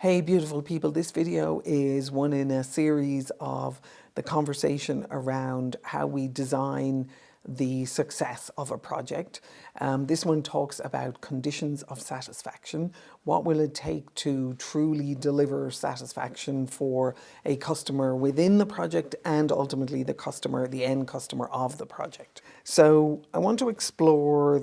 Hey beautiful people, this video is one in a series of the conversation around how we design the success of a project. This one talks about conditions of satisfaction. What will it take to truly deliver satisfaction for a customer within the project and ultimately the customer, the end customer of the project. So I want to explore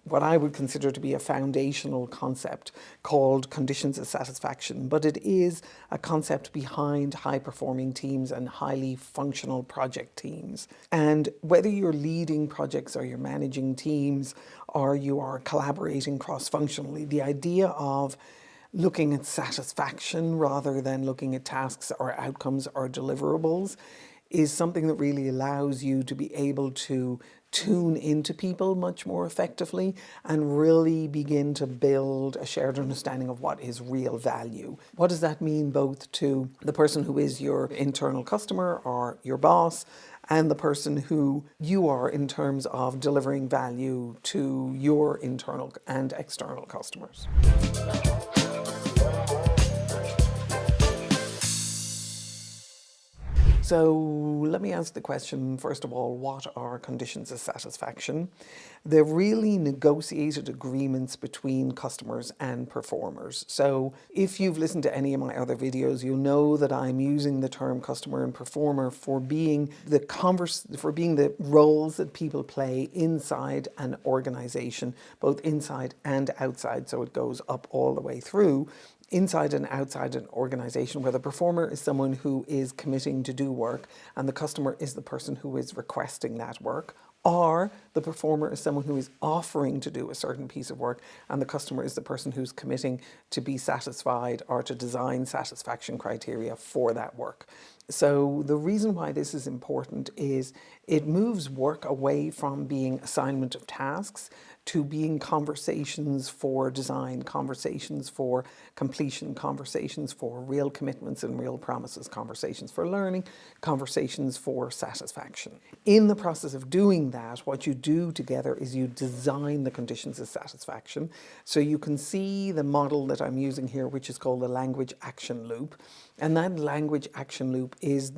what I would consider to be a foundational concept called conditions of satisfaction, but it is a concept behind high-performing teams and highly functional project teams. And whether you're leading projects or you're managing teams or you are collaborating cross-functionally, the idea of looking at satisfaction rather than looking at tasks or outcomes or deliverables is something that really allows you to be able to tune into people much more effectively and really begin to build a shared understanding of what is real value. What does that mean both to the person who is your internal customer or your boss and the person who you are in terms of delivering value to your internal and external customers? So let me ask the question, first of all, what are conditions of satisfaction? They're really negotiated agreements between customers and performers. So if you've listened to any of my other videos, you'll know that I'm using the term customer and performer for being the roles that people play inside an organization, both inside and outside, so it goes up all the way through. Inside and outside an organization, where the performer is someone who is committing to do work and the customer is the person who is requesting that work, or the performer is someone who is offering to do a certain piece of work and the customer is the person who's committing to be satisfied or to design satisfaction criteria for that work. So the reason why this is important is it moves work away from being assignment of tasks to being conversations for design, conversations for completion, conversations for real commitments and real promises, conversations for learning, conversations for satisfaction. In the process of doing that, what you do together is you design the conditions of satisfaction. So you can see the model that I'm using here, which is called the language action loop. And that language action loop is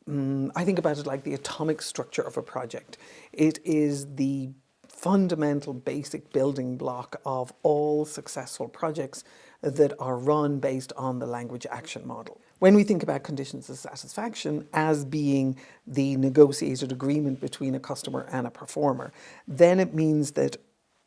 I think about it like the atomic structure of a project. It is the fundamental basic building block of all successful projects that are run based on the language action model. When we think about conditions of satisfaction as being the negotiated agreement between a customer and a performer, then it means that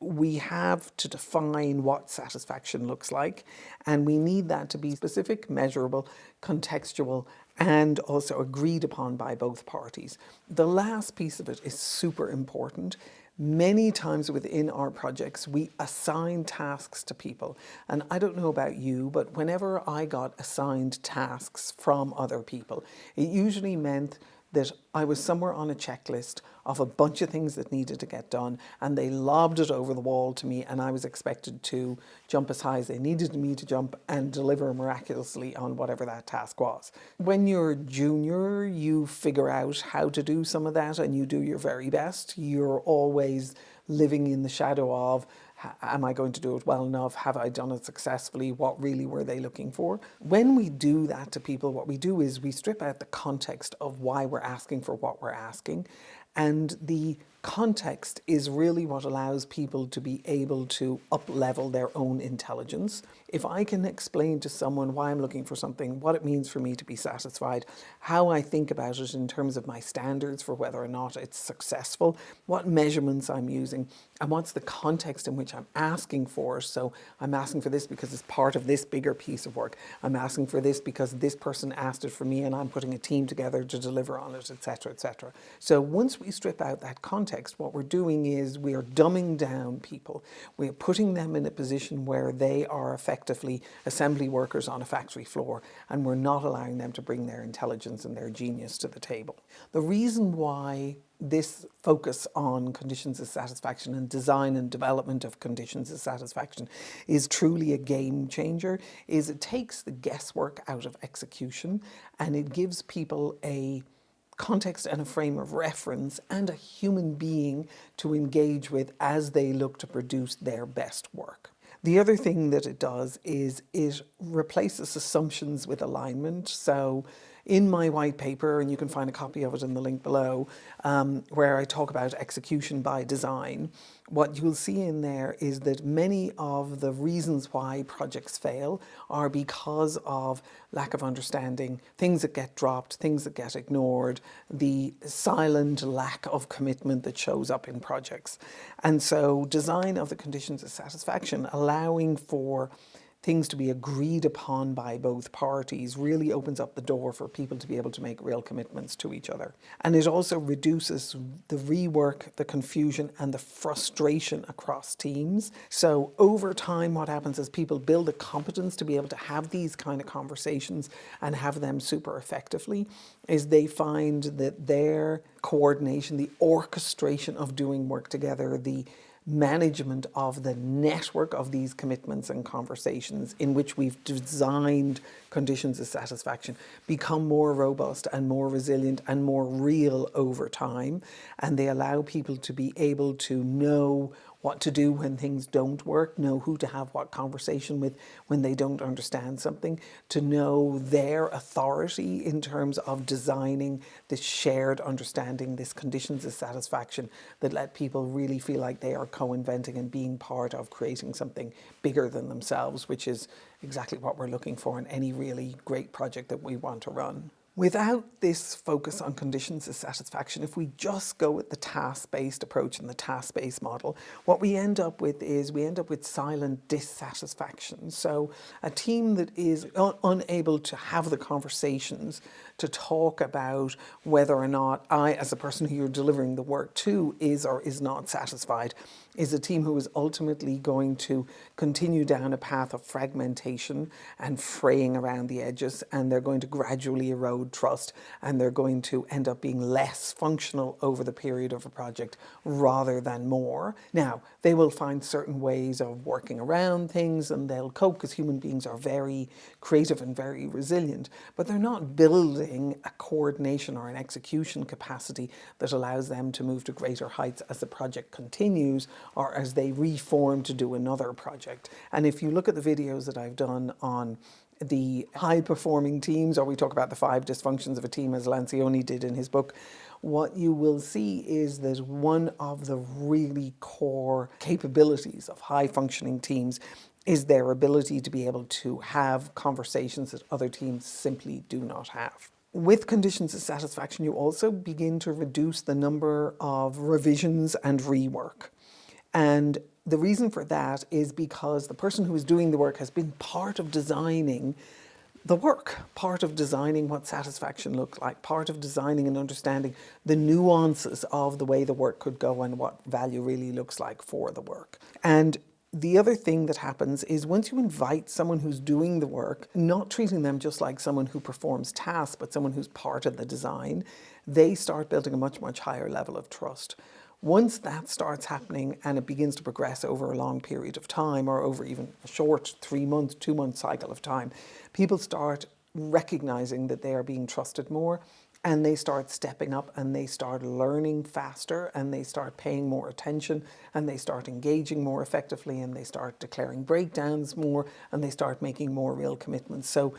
we have to define what satisfaction looks like, and we need that to be specific, measurable, contextual, and also agreed upon by both parties. The last piece of it is super important. Many times within our projects, we assign tasks to people. And I don't know about you, but whenever I got assigned tasks from other people, it usually meant that I was somewhere on a checklist of a bunch of things that needed to get done, and they lobbed it over the wall to me, and I was expected to jump as high as they needed me to jump and deliver miraculously on whatever that task was. When you're junior, you figure out how to do some of that and you do your very best. You're always living in the shadow of, am I going to do it well enough? Have I done it successfully? What really were they looking for? When we do that to people, what we do is we strip out the context of why we're asking for what we're asking. And the context is really what allows people to be able to up-level their own intelligence. If I can explain to someone why I'm looking for something, what it means for me to be satisfied, how I think about it in terms of my standards for whether or not it's successful, what measurements I'm using, and what's the context in which I'm asking for. So I'm asking for this because it's part of this bigger piece of work. I'm asking for this because this person asked it for me and I'm putting a team together to deliver on it, etc., etc. So once we strip out that context, what we're doing is we are dumbing down people. We are putting them in a position where they are effectively assembly workers on a factory floor, and we're not allowing them to bring their intelligence and their genius to the table. The reason why this focus on conditions of satisfaction and design and development of conditions of satisfaction is truly a game changer is it takes the guesswork out of execution, and it gives people a context and a frame of reference and a human being to engage with as they look to produce their best work. The other thing that it does is it replaces assumptions with alignment. So in my white paper, and you can find a copy of it in the link below, where I talk about execution by design, what you'll see in there is that many of the reasons why projects fail are because of lack of understanding, things that get dropped, things that get ignored, the silent lack of commitment that shows up in projects. And so design of the conditions of satisfaction, allowing for things to be agreed upon by both parties, really opens up the door for people to be able to make real commitments to each other. And it also reduces the rework, the confusion, and the frustration across teams. So over time, what happens is people build a competence to be able to have these kind of conversations and have them super effectively, is they find that their coordination, the orchestration of doing work together, the management of the network of these commitments and conversations in which we've designed conditions of satisfaction become more robust and more resilient and more real over time. And they allow people to be able to know what to do when things don't work, know who to have what conversation with when they don't understand something, to know their authority in terms of designing this shared understanding, this conditions of satisfaction that let people really feel like they are co-inventing and being part of creating something bigger than themselves, which is exactly what we're looking for in any really great project that we want to run. Without this focus on conditions of satisfaction, if we just go with the task-based approach and the task-based model, what we end up with is silent dissatisfaction. So a team that is unable to have the conversations to talk about whether or not I, as a person who you're delivering the work to, is or is not satisfied, is a team who is ultimately going to continue down a path of fragmentation and fraying around the edges, and they're going to gradually erode trust, and they're going to end up being less functional over the period of a project rather than more. Now, they will find certain ways of working around things and they'll cope because human beings are very creative and very resilient, but they're not building a coordination or an execution capacity that allows them to move to greater heights as the project continues or as they reform to do another project. And if you look at the videos that I've done on the high-performing teams, or we talk about the 5 dysfunctions of a team as Lancioni did in his book, what you will see is that one of the really core capabilities of high-functioning teams is their ability to be able to have conversations that other teams simply do not have. With conditions of satisfaction, you also begin to reduce the number of revisions and rework. And the reason for that is because the person who is doing the work has been part of designing the work, part of designing what satisfaction looks like, part of designing and understanding the nuances of the way the work could go and what value really looks like for the work. And the other thing that happens is once you invite someone who's doing the work, not treating them just like someone who performs tasks, but someone who's part of the design, they start building a much, much higher level of trust. Once that starts happening and it begins to progress over a long period of time or over even a short 3-month, 2-month cycle of time, people start recognizing that they are being trusted more and they start stepping up and they start learning faster and they start paying more attention and they start engaging more effectively and they start declaring breakdowns more and they start making more real commitments. So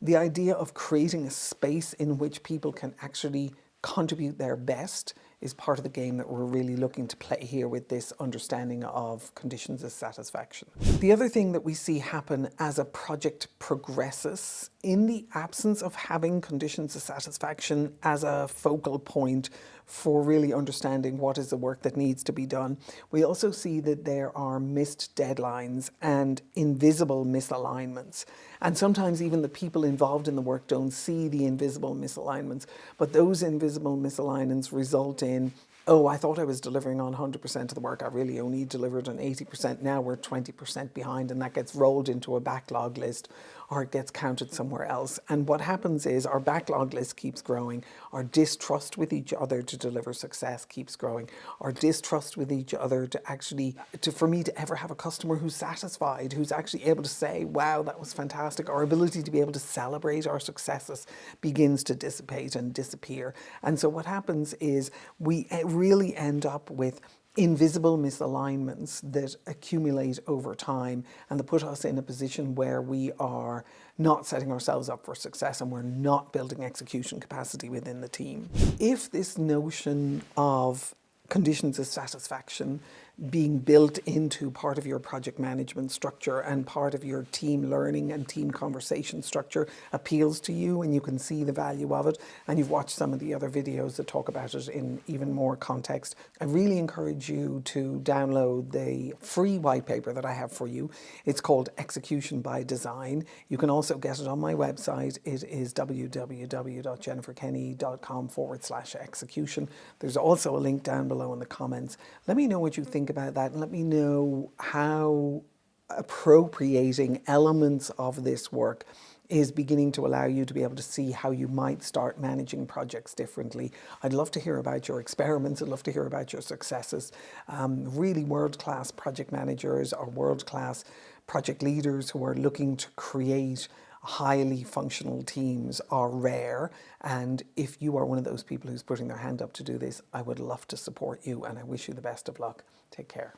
the idea of creating a space in which people can actually contribute their best is part of the game that we're really looking to play here with this understanding of conditions of satisfaction. The other thing that we see happen as a project progresses, in the absence of having conditions of satisfaction as a focal point for really understanding what is the work that needs to be done, we also see that there are missed deadlines and invisible misalignments. And sometimes even the people involved in the work don't see the invisible misalignments, but those invisible misalignments result in, oh, I thought I was delivering on 100% of the work. I really only delivered on 80%. Now we're 20% behind, and that gets rolled into a backlog list or it gets counted somewhere else. And what happens is our backlog list keeps growing. Our distrust with each other to deliver success keeps growing. Our distrust with each other for me to ever have a customer who's satisfied, who's actually able to say, wow, that was fantastic. Our ability to be able to celebrate our successes begins to dissipate and disappear. And so what happens is we really end up with invisible misalignments that accumulate over time and that put us in a position where we are not setting ourselves up for success and we're not building execution capacity within the team. If this notion of conditions of satisfaction being built into part of your project management structure and part of your team learning and team conversation structure appeals to you and you can see the value of it, and you've watched some of the other videos that talk about it in even more context, I really encourage you to download the free white paper that I have for you. It's called Execution by Design. You can also get it on my website. It is www.jenniferkenny.com/execution. There's also a link down below in the comments. Let me know what you think about that, and let me know how appropriating elements of this work is beginning to allow you to be able to see how you might start managing projects differently. I'd love to hear about your experiments. I'd love to hear about your successes. Really world-class project managers or world-class project leaders who are looking to create highly functional teams are rare, and if you are one of those people who's putting their hand up to do this, I would love to support you, and I wish you the best of luck. Take care.